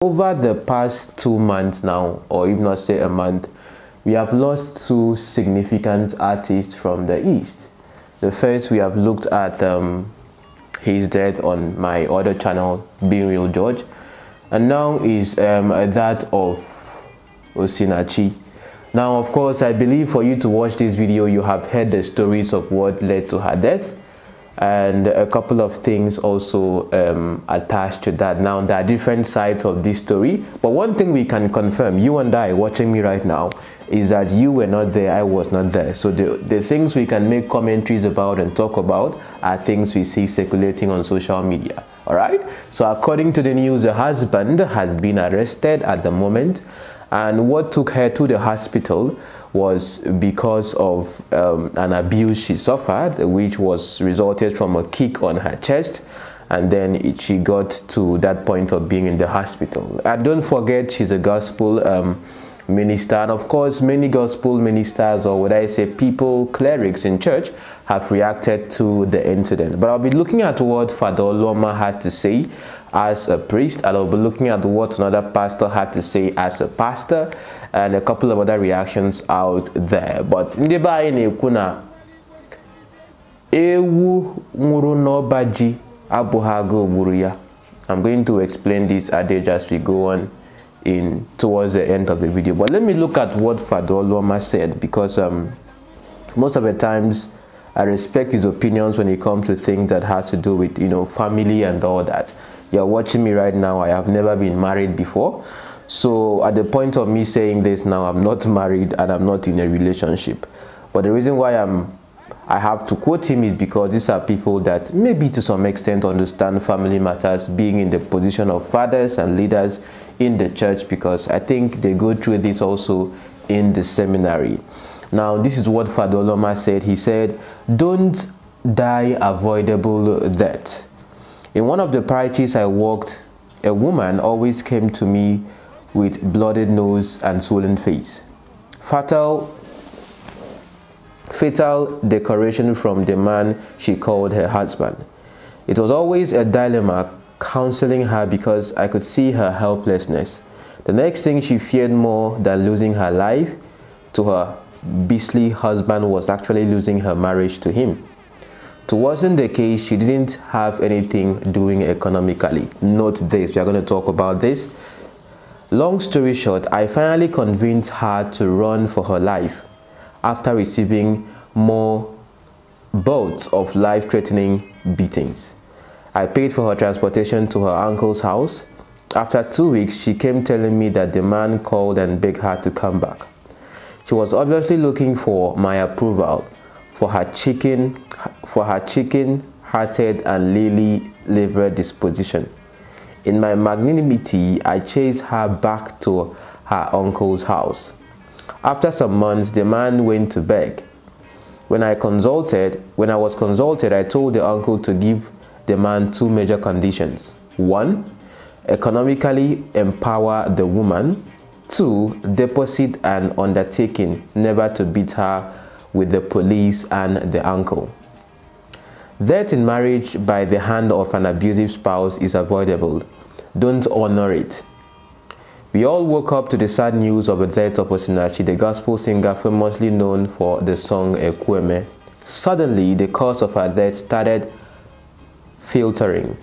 Over the past 2 months now, or if not say a month, we have lost two significant artists from the East. The first, we have looked at his death on my other channel, Being Real George, and now is that of Osinachi. Now, of course, I believe for you to watch this video, you have heard the stories of what led to her death, and a couple of things also attached to that. Now, there are different sides of this story, but one thing we can confirm, you and I watching me right now, is that you were not there, I was not there. So the things we can make commentaries about and talk about are things we see circulating on social media. All right, so according to the news, the husband has been arrested at the moment, and what took her to the hospital was because of an abuse she suffered, which was resulted from a kick on her chest, and then she got to that point of being in the hospital. And don't forget, she's a gospel minister, and of course many gospel ministers, or would I say people, clerics in church, have reacted to the incident. But I'll be looking at what Father Oluoma had to say as a priest, and I'll be looking at what another pastor had to say as a pastor, and a couple of other reactions out there. But in the kuna ewu muru no baji abuhago buruya. I'm going to explain this adage as we go on towards the end of the video. But let me look at what Father Oluoma said, because most of the times I respect his opinions when it comes to things that has to do with, family and all that. You're watching me right now, I have never been married before. So at the point of me saying this now, I'm not married and I'm not in a relationship. But the reason why I have to quote him is because these are people that maybe to some extent understand family matters, being in the position of fathers and leaders in the church, because I think they go through this also in the seminary. Now, this is what Father Oluoma said. He said, "Don't die avoidable death." In one of the parishes I worked, a woman always came to me with blooded nose and swollen face. Fatal declaration from the man she called her husband. It was always a dilemma counseling her, because I could see her helplessness. The next thing she feared more than losing her life to her beastly husband was actually losing her marriage to him. To worsen the case, she didn't have anything doing economically. Note this, we are going to talk about this. Long story short, I finally convinced her to run for her life after receiving more bouts of life-threatening beatings. I paid for her transportation to her uncle's house. After 2 weeks, she came telling me that the man called and begged her to come back. She was obviously looking for my approval for her chicken-hearted and lily-livered disposition. In my magnanimity, I chased her back to her uncle's house. After some months, the man went to beg. When I was consulted, I told the uncle to give the man 2 major conditions. 1, economically empower the woman. 2, deposit an undertaking never to beat her with the police and the uncle. Death in marriage by the hand of an abusive spouse is avoidable. Don't honor it. We all woke up to the sad news of the death of Osinachi, the gospel singer famously known for the song Ekweme. Suddenly, the cause of her death started filtering.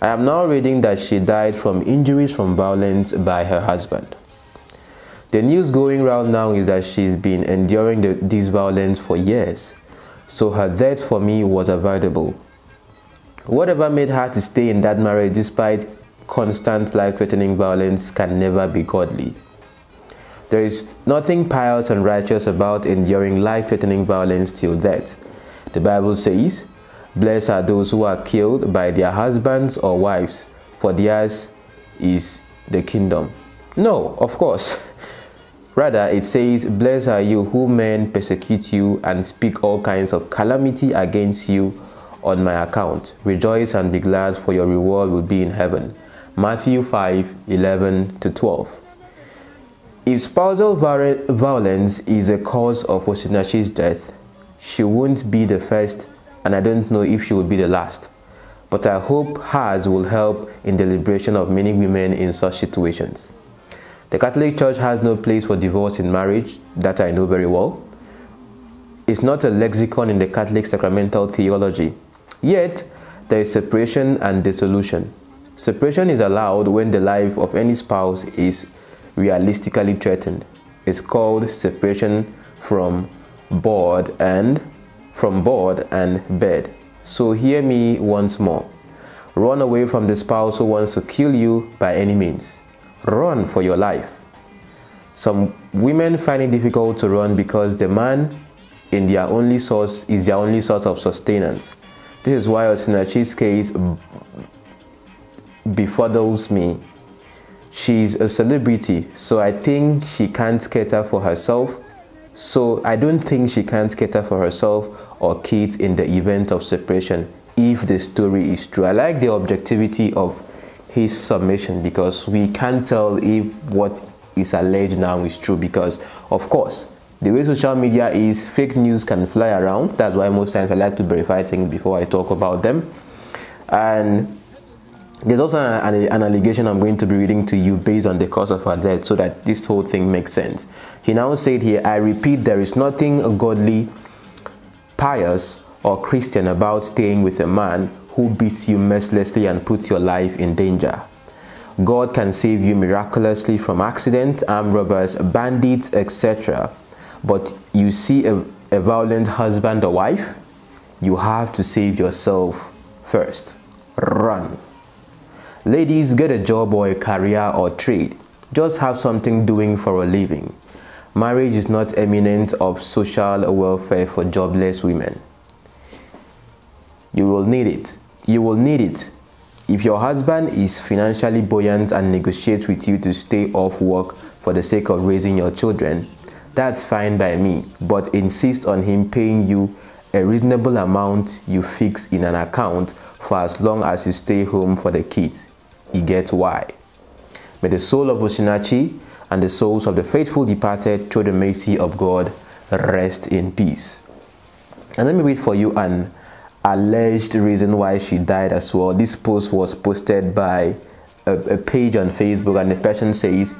I am now reading that she died from injuries from violence by her husband. The news going round now is that she's been enduring this violence for years. So her death for me was avoidable. Whatever made her to stay in that marriage despite constant life-threatening violence can never be godly. There is nothing pious and righteous about enduring life-threatening violence till death. The Bible says, "Blessed are those who are killed by their husbands or wives, for theirs is the kingdom." No, of course. Rather, it says, "Blessed are you whom men persecute you and speak all kinds of calamity against you on my account. Rejoice and be glad, for your reward will be in heaven." Matthew 5:11-12. If spousal violence is the cause of Osinachi's death, she won't be the first, and I don't know if she will be the last. but I hope hers will help in the liberation of many women in such situations. The Catholic Church has no place for divorce in marriage, that I know very well. It's not a lexicon in the Catholic sacramental theology. Yet, there is separation and dissolution. Separation is allowed when the life of any spouse is realistically threatened. It's called separation from board and bed. So hear me once more. Run away from the spouse who wants to kill you by any means. Run for your life. Some women find it difficult to run because the man is their only source of sustenance. This is why Osinachi's case befuddles me. She's a celebrity, so I think she can't cater for herself. So I don't think she can't cater for herself or kids in the event of separation, if the story is true. I like the objectivity of his submission, because we can't tell if what is alleged now is true, because of course the way social media is, fake news can fly around. That's why most times I like to verify things before I talk about them. And there's also an allegation I'm going to be reading to you based on the cause of her death, so that this whole thing makes sense. He now said here, I repeat, there is nothing godly, pious, or Christian about staying with a man who beats you mercilessly and puts your life in danger. God can save you miraculously from accidents, armed robbers, bandits, etc. But you see a violent husband or wife, you have to save yourself first. Run. Ladies, get a job or a career or trade. Just have something doing for a living. Marriage is not eminent of social welfare for jobless women. You will need it. You will need it. If your husband is financially buoyant and negotiates with you to stay off work for the sake of raising your children, that's fine by me, but insist on him paying you a reasonable amount you fix in an account for as long as you stay home for the kids. You get why. May the soul of Osinachi and the souls of the faithful departed through the mercy of God rest in peace. And let me read for you an alleged reason why she died as well. This post was posted by a page on Facebook, and the person says,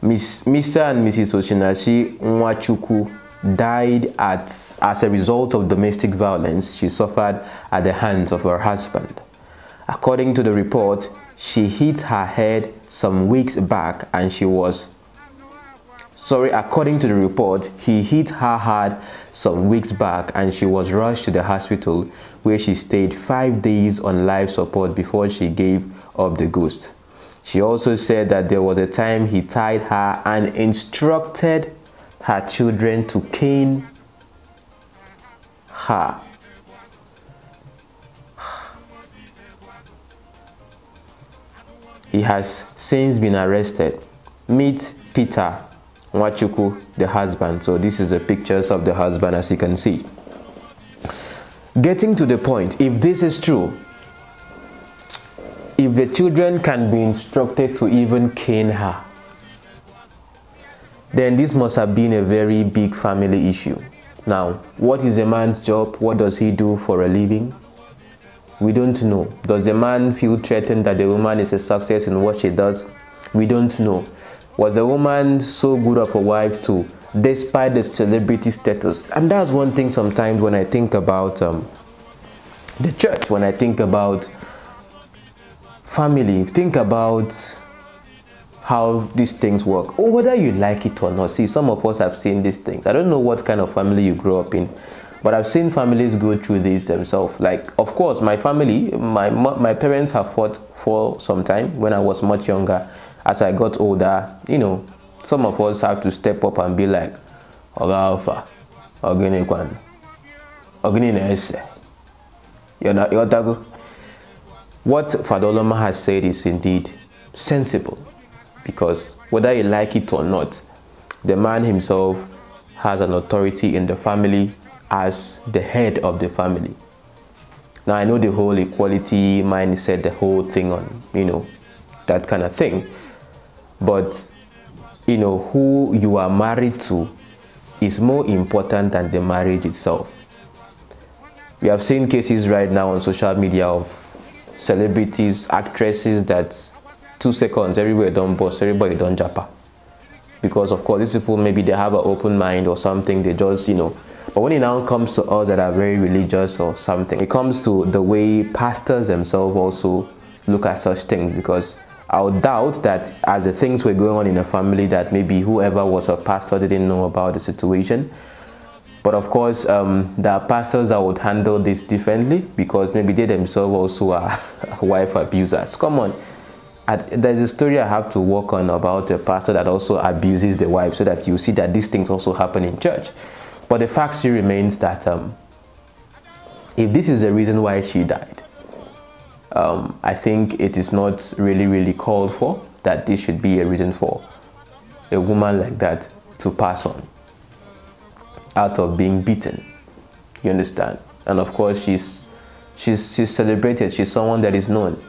Mr. and Mrs. Osinachi Nwachukwu died as a result of domestic violence she suffered at the hands of her husband. According to the report, she hit her head some weeks back and she was according to the report, he hit her hard some weeks back and she was rushed to the hospital, where she stayed 5 days on life support before she gave up the ghost. She also said that there was a time he tied her and instructed her children to cane her. He has since been arrested. Meet Peter Nwachukwu, the husband. So this is the pictures of the husband, as you can see. Getting to the point, if this is true, if the children can be instructed to even cane her, then this must have been a very big family issue. Now, what is a man's job? What does he do for a living? We don't know. Does the man feel threatened that the woman is a success in what she does? We don't know. Was the woman so good of a wife too, despite the celebrity status? And that's one thing sometimes when I think about the church, when I think about family, think about how these things work, or whether you like it or not. See, some of us have seen these things. I don't know what kind of family you grew up in, but I've seen families go through this themselves. Like, of course, my family, my parents have fought for some time when I was much younger. As I got older, you know, some of us have to step up and be like, Oga Ogini What Father Oluoma has said is indeed sensible, because whether you like it or not, the man himself has an authority in the family as the head of the family. Now, I know the whole equality mindset, the whole thing on, you know, that kind of thing. But, you know, who you are married to is more important than the marriage itself. We have seen cases right now on social media of celebrities, actresses that 2 seconds everywhere don't boss, everybody don't japa. Because of course these people, maybe they have an open mind or something, they just, you know. But when it now comes to us that are very religious or something, it comes to the way pastors themselves also look at such things. Because I would doubt that as the things were going on in a family, that maybe whoever was a pastor didn't know about the situation. But of course, there are pastors that would handle this differently, because maybe they themselves also are wife abusers. Come on. There's a story I have to work on about a pastor that also abuses the wife, so that you see that these things also happen in church. But the fact still remains that if this is the reason why she died, I think it is not really called for that this should be a reason for a woman like that to pass on out of being beaten. You understand? And of course, she's celebrated. She's someone that is known.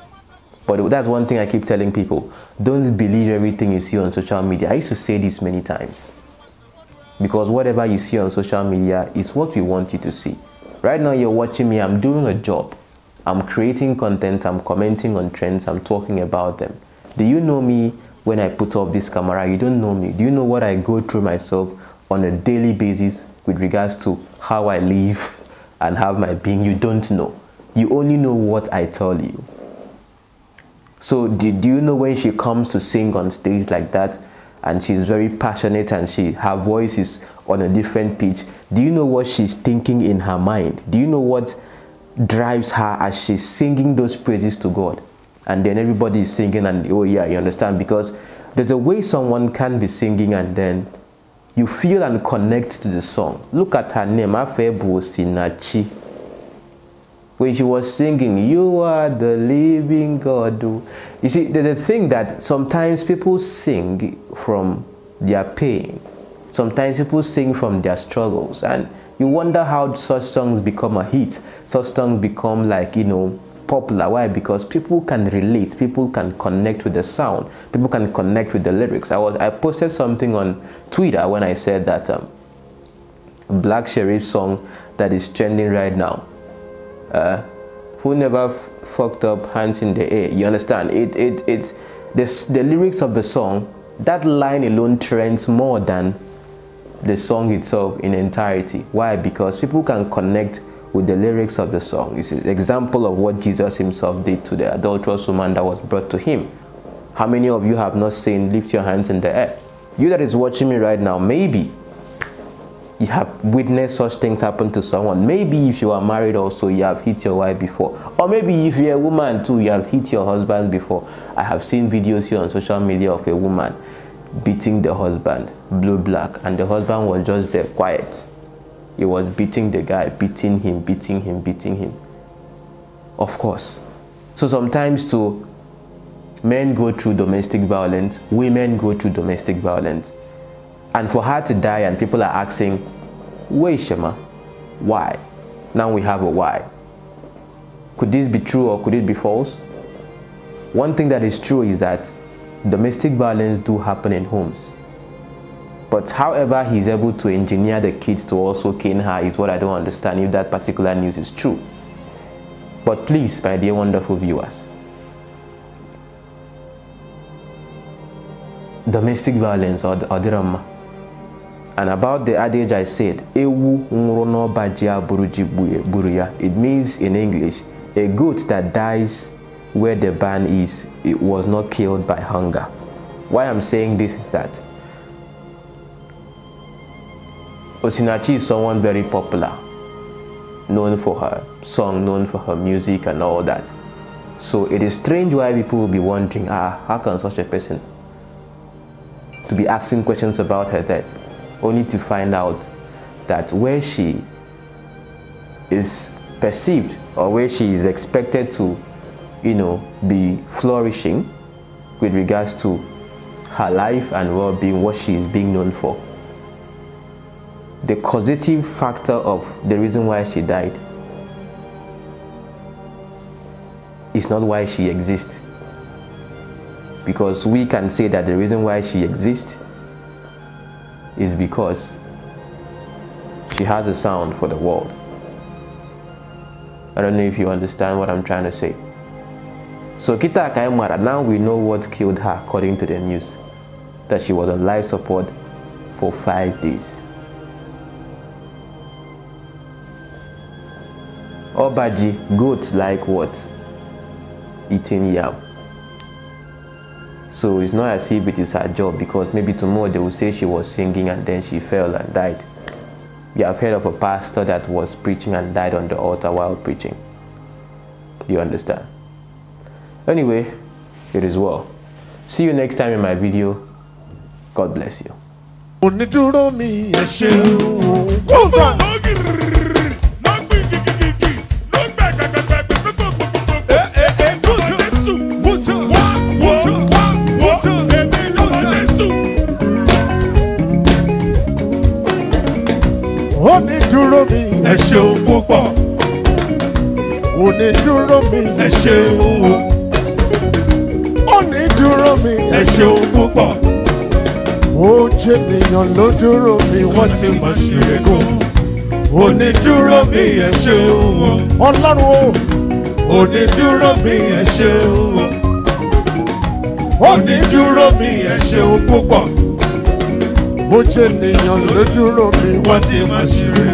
But that's one thing I keep telling people. Don't believe everything you see on social media. I used to say this many times. Because whatever you see on social media is what we want you to see. Right now you're watching me. I'm doing a job. I'm creating content. I'm commenting on trends. I'm talking about them. Do you know me when I put up this camera? You don't know me. Do you know what I go through myself on a daily basis with regards to how I live and have my being? You don't know. You only know what I tell you. So do you know when she comes to sing on stage like that, and she's very passionate and her voice is on a different pitch, do you know what she's thinking in her mind? Do you know what drives her as she's singing those praises to God? And then everybody is singing, and oh yeah, you understand? Because there's a way someone can be singing and then you feel and connect to the song. Look at her name, Osinachi. When she was singing, "You are the living God." You see, there's a thing that sometimes people sing from their pain. Sometimes people sing from their struggles. And you wonder how such songs become a hit. Such songs become, like, you know, popular. Why? Because people can relate. People can connect with the sound. People can connect with the lyrics. I posted something on Twitter when I said that Black Sherif song that is trending right now. Who never fucked up, hands in the air. You understand? It's the lyrics of the song. That line alone trends more than the song itself in entirety. Why? Because people can connect with the lyrics of the song. It's an example of what Jesus himself did to the adulterous woman that was brought to him. How many of you have not seen "Lift Your Hands in the Air"? You that is watching me right now, maybe you have witnessed such things happen to someone. Maybe if you are married also, you have hit your wife before. Or maybe if you're a woman too, you have hit your husband before. I have seen videos here on social media of a woman beating the husband, blue black, and the husband was just there, quiet. He was beating the guy, beating him. Of course. So sometimes too, men go through domestic violence, women go through domestic violence. And for her to die and people are asking, wait, Shema, why? Now we have a why. Could this be true or could it be false? One thing that is true is that domestic violence do happen in homes. But however he's able to engineer the kids to also cane her is what I don't understand, if that particular news is true. But please, my dear wonderful viewers, domestic violence or drama. And about the adage I said, Ewu nwrono bajia buruji buruya. It means in English, a goat that dies where the barn is, it was not killed by hunger. Why I'm saying this is that Osinachi is someone very popular, known for her song, known for her music and all that. So it is strange why people will be wondering, how can such a person to be asking questions about her death, only to find out that where she is perceived or where she is expected to, you know, be flourishing with regards to her life and well-being, what she is being known for. The causative factor of the reason why she died is not why she exists. Because we can say that the reason why she exists is because she has a sound for the world. I don't know if you understand what I'm trying to say. So Kita Akaimara, now we know what killed her according to the news. That she was on life support for 5 days. Obaji, goats like what? Eating yam. So it's not as if it is her job, because maybe tomorrow they will say she was singing and then she fell and died. You have heard of a pastor that was preaching and died on the altar while preaching. Do you understand? Anyway, it is well. See you next time in my video. God bless you. Onídúró mi ẹ ṣeun púpọ̀. Onídúró mi ẹ ṣeun o. Onídúró mi ẹ ṣeun púpọ̀. Ó jẹ́ ènìyàn ló dúró mi wọ́n ti mọ̀ sí rego. Onídúró mi ẹ ṣeun o. Ọlọ́run o. Onídúró mi ẹ ṣeun o. Onídúró mi ẹ ṣeun púpọ̀. Ó jẹ́ ènìyàn ló dúró mi wọ́n ti máa ṣeré.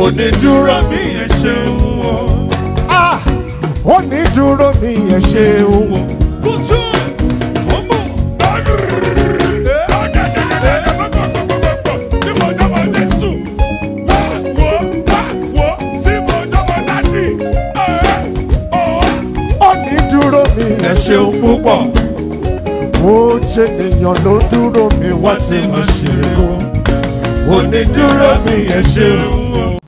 Onídúró mi ẹ ṣeun o. Onídúró mi ẹ ṣeun o. Kùtù ọmọ tí mo jọmọ Jésù wá wo tí mo jọmọ Dádì. Onídúró mi ẹ ṣeun púpọ̀. Ó jẹ́ ènìyàn ló dúró mi wọ́n ti máa ṣeré. Onídúró mi ẹ ṣeun.